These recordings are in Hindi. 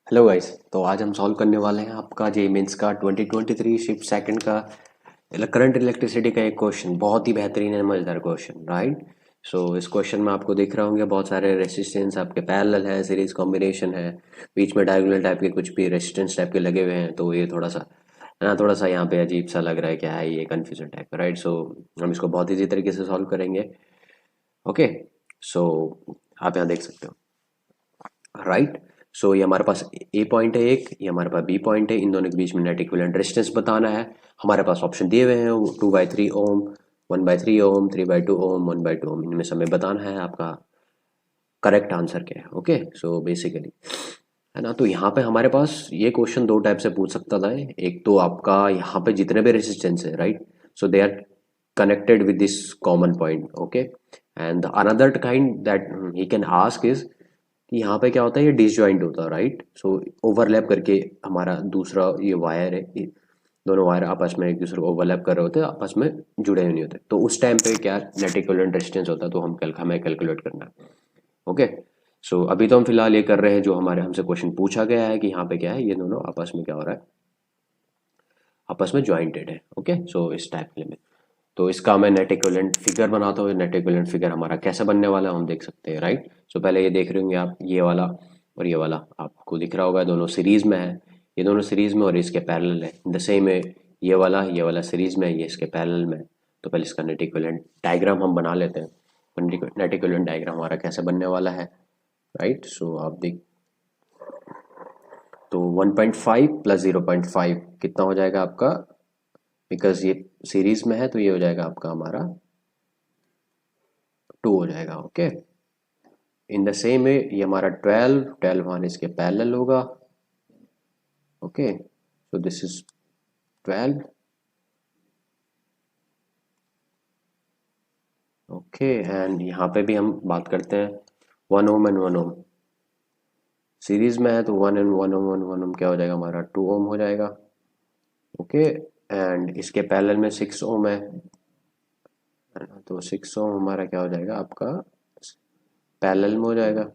Hello guys. तो आज हम सॉल्व करने वाले हैं आपका जे मेंस का 2023 शिफ्ट सेकंड का करंट इलेक्ट्रिसिटी का एक क्वेश्चन। बहुत ही बेहतरीन है, मजेदार क्वेश्चन, राइट। सो इस क्वेश्चन में आपको दिख रहे होंगे बहुत सारे रेसिस्टेंस आपके पैरेलल है, सीरीज कॉम्बिनेशन है, बीच में डायगोनल टाइप के कुछ भी रेसिस्टेंस टाइप के लगे हुए हैं। तो ये थोड़ा सा है ना, थोड़ा सा यहाँ पे अजीब सा लग रहा है, क्या है ये, कंफ्यूजन टाइप का, राइट। सो हम इसको बहुत ईजी तरीके से सॉल्व करेंगे। ओके। सो आप यहाँ देख सकते हो, राइट। सो ये हमारे पास ए पॉइंट है एक, ये हमारे पास बी पॉइंट है। इन दोनों के बीच में नेट इक्विवेलेंट रेजिस्टेंस बताना है। हमारे पास ऑप्शन दिए हुए हैं 2/3 ओम, 1/3 ओम, 3/2 ओम, 1/2 ओम। इनमें से हमें बताना है आपका करेक्ट आंसर क्या है। ओके। सो बेसिकली है ना, तो यहाँ पे हमारे पास ये क्वेश्चन दो टाइप से पूछ सकता था। एक तो आपका यहाँ पे जितने भी रेजिस्टेंस है, right, so they are connected with this common point. Okay, and the another kind that he can ask is कि यहाँ पे क्या होता है, ये डिसजॉइंट होता है, राइट। सो ओवरलैप करके हमारा दूसरा ये वायर है, ये दोनों वायर आपस में एक दूसरे को ओवरलैप कर रहे होते हैं, आपस में जुड़े हुए नहीं होते। तो उस टाइम पे क्या नेट इक्विवेलेंट रेजिस्टेंस होता है, तो हमें कैलकुलेट करना है। ओके। सो अभी तो हम फिलहाल ये कर रहे हैं जो हमारे हमसे क्वेश्चन पूछा गया है कि यहाँ पे क्या है, ये दोनों आपस में क्या हो रहा है, आपस में ज्वाइंटेड है। ओके। सो इस टाइप के लिए तो इसका मैं नेट इक्विवेलेंट फिगर बनाता हूँ। नेट इक्विवेलेंट फिगर हमारा कैसे बनने वाला है हम देख सकते हैं, राइट। सो पहले ये देख रहे होंगे आप, ये वाला और ये वाला आपको दिख रहा होगा, दोनों सीरीज में है। ये दोनों सीरीज में और इसके पैरेलल है। इन द सेम है, ये वाला सीरीज में है, ये इसके पैरेलल में है। तो पहले इसका नेट इक्विवेलेंट डायग्राम हम बना लेते हैं। नेट इक्विवेलेंट डायग्राम हमारा कैसे बनने वाला है, राइट। सो आप देख, तो 1.5 प्लस 0.5 कितना हो जाएगा आपका, बिकॉज ये सीरीज में है तो ये हो जाएगा आपका हमारा 2 हो जाएगा। ओके। इन द सेम वे ये हमारा 12 वन इसके पैरेलल होगा। Okay. So this is 12। Okay. And यहाँ पे भी हम बात करते हैं 1 ओम एंड 1 ओम। सीरीज में है तो 1 ओम क्या हो जाएगा हमारा, 2 ओम हो जाएगा। ओके। एंड इसके पैरेलल में 6 ओम है ना, तो 6 ओम हमारा क्या हो जाएगा आपका, पैरेलल में हो जाएगा।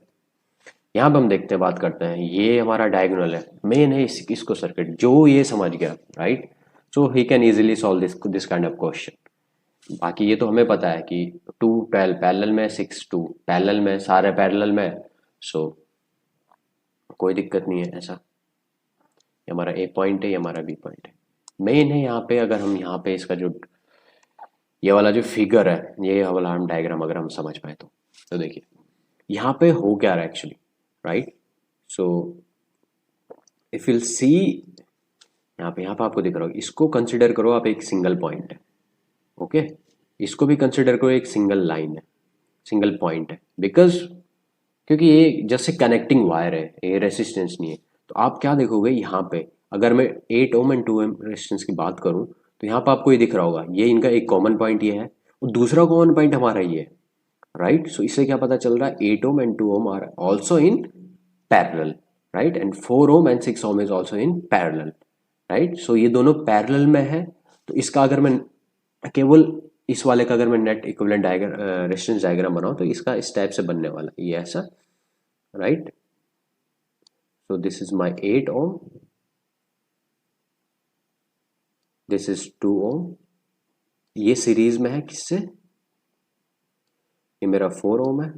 यहाँ पे हम देखते हैं, बात करते हैं, ये हमारा डायगोनल है, मेन है इसको सर्किट, जो ये समझ गया, right. So he can easily solve this kind of question. बाकी ये तो हमें पता है कि 2 12 पैरेलल में, 6 2 पैरेलल में, सारे पैरेलल में। सो कोई दिक्कत नहीं है ऐसा। ये हमारा ए पॉइंट है, ये हमारा बी पॉइंट है। मेन है यहाँ पे, अगर हम यहाँ पे इसका जो ये वाला जो फिगर है, ये वाला हम डायग्राम अगर हम समझ पाए तो देखिए यहाँ पे हो क्या रहा है actually, right. So if will see, यहाँ पे आपको दिख रहा होगा, इसको कंसिडर करो आप एक सिंगल पॉइंट है। ओके। इसको भी कंसिडर करो एक सिंगल लाइन है, सिंगल पॉइंट है, बिकॉज क्योंकि ये जैसे कनेक्टिंग वायर है, ये रेसिस्टेंस नहीं है। तो आप क्या देखोगे यहाँ पे, अगर मैं 8 ओम एंड 2 ओम रेसिस्टेंस की बात करूँ, तो यहाँ पे आपको ये दिख रहा होगा, ये इनका एक कॉमन पॉइंट ये है और दूसरा कॉमन पॉइंट हमारा ये है, राइट। सो इससे क्या पता चल रहा है, 8 ohm and 2 ohm are also in parallel, right, and 4 ohm and 6 ohm is also in parallel, right. So ये दोनों पैरेलल में है। तो इसका अगर मैं केवल इस वाले का अगर मैं नेट इक्विवेलेंट रेजिस्टेंस डायग्राम बनाऊं, तो इसका इस टाइप से बनने वाला ये ऐसा, right. So this is my 8 ohm, this is 2 ohm. ये सीरीज में है किससे, ये मेरा 4 ओम है,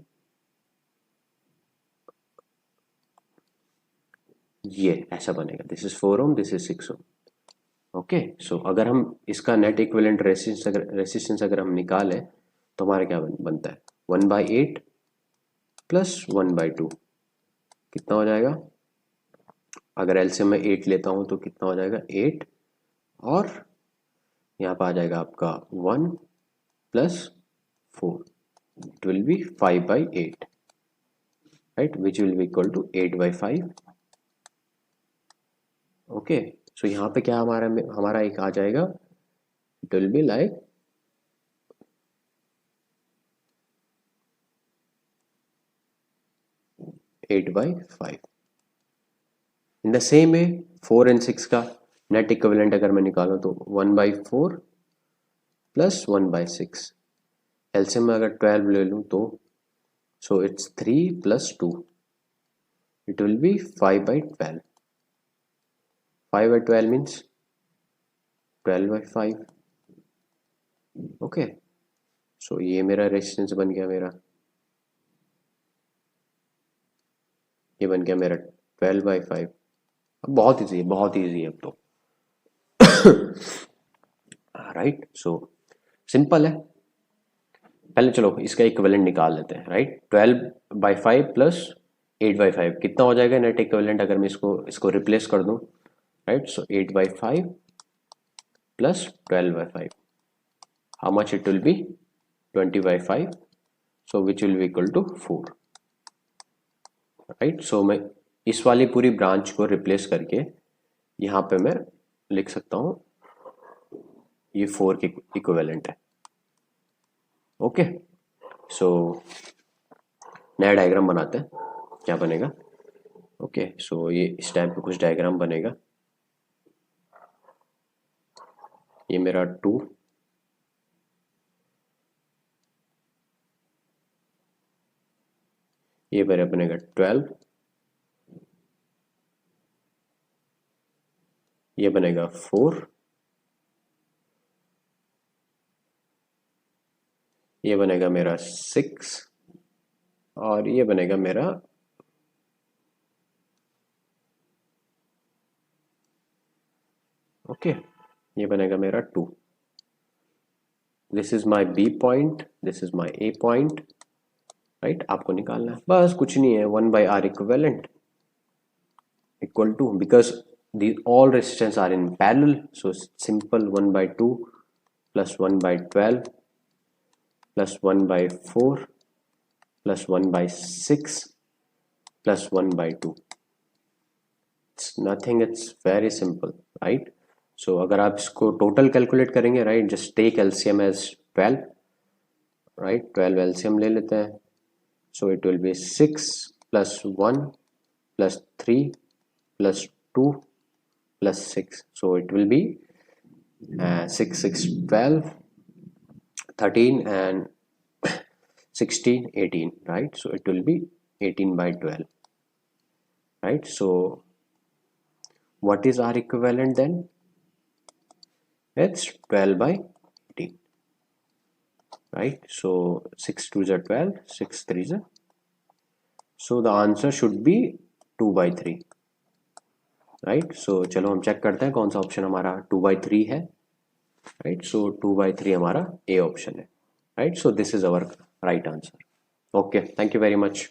ये ऐसा बनेगा, this is 4 ohm, this is 6 ohm. Okay. So अगर हम इसका नेट इक्विवेलेंट रेसिस्टेंस अगर हम निकालें, तो हमारा क्या बनता है, 1/8 प्लस 1/2 कितना हो जाएगा। अगर एलसीएम में 8 लेता हूं तो कितना हो जाएगा, 8, और यहाँ पर आ जाएगा आपका 1 plus 4, it will be 5/8, right, which will be equal to 8/5। Okay. So यहाँ पे क्या हमारा हमारा एक आ जाएगा, it will be like 8/5। In the same way 4 and 6 का नेट इक्विवेलेंट अगर मैं निकालूं, तो 1/4 प्लस 1/6, एलसीएम में अगर 12 ले लूं तो, so it's 3 plus 2, it will be 5 by 12. 5 by 12 means 12 by 5. Okay, सो ये मेरा रेजिस्टेंस बन गया, मेरा ये बन गया मेरा 12 by 5. अब बहुत ईजी है, बहुत ईजी है अब तो. राइट, सो सिंपल है. पहले चलो इसका इक्विवेलेंट निकाल लेते हैं. राइट, 12 by 5 प्लस 8 by 5 कितना हो जाएगा नेट इक्विवेलेंट अगर मैं इसको रिप्लेस कर दूं. Right, so 8 by 5 plus 12 by 5, how much it will be? 20 by 5, so which will be equal to 4. Right, सो मैं इस वाली पूरी ब्रांच को रिप्लेस करके यहाँ पे मैं लिख सकता हूँ ये 4 के इक्विवेलेंट है. ओके, सो नया डायग्राम बनाते हैं, क्या बनेगा. ओके, सो ये इस टाइप पे कुछ डायग्राम बनेगा. ये मेरा 2, ये मेरा बनेगा 12, ये बनेगा 4, ये बनेगा मेरा 6 और ये बनेगा मेरा ये बनेगा मेरा 2. This is my B point, this is my A point. Right, आपको निकालना है, बस कुछ नहीं है. 1 by R equivalent equal to, because the all resistance are in parallel, so simple 1 by 2 plus 1 by 12 plus 1 by 4 plus 1 by 6 plus 1 by 2. It's nothing, it's very simple. Right, so अगर आप इसको टोटल कैलकुलेट करेंगे, right, just take LCM as 12. Right, 12 LCM ले लेते हैं. So it will be 6 plus 1 plus 3 plus 2 plus 6. So it will be 6, 6, 12, 13 and 16, 18. Right, so it will be 18 by 12. Right, so what is our equivalent then? It's 12 by 18. Right, so 6 2s are 12, 6 3s are, so the answer should be 2 by 3. Right, so चलो हम चेक करते हैं कौन सा ऑप्शन हमारा 2 by 3 है. Right, so 2 by 3 हमारा ए ऑप्शन है. Right, so this is our right answer. Okay, thank you very much.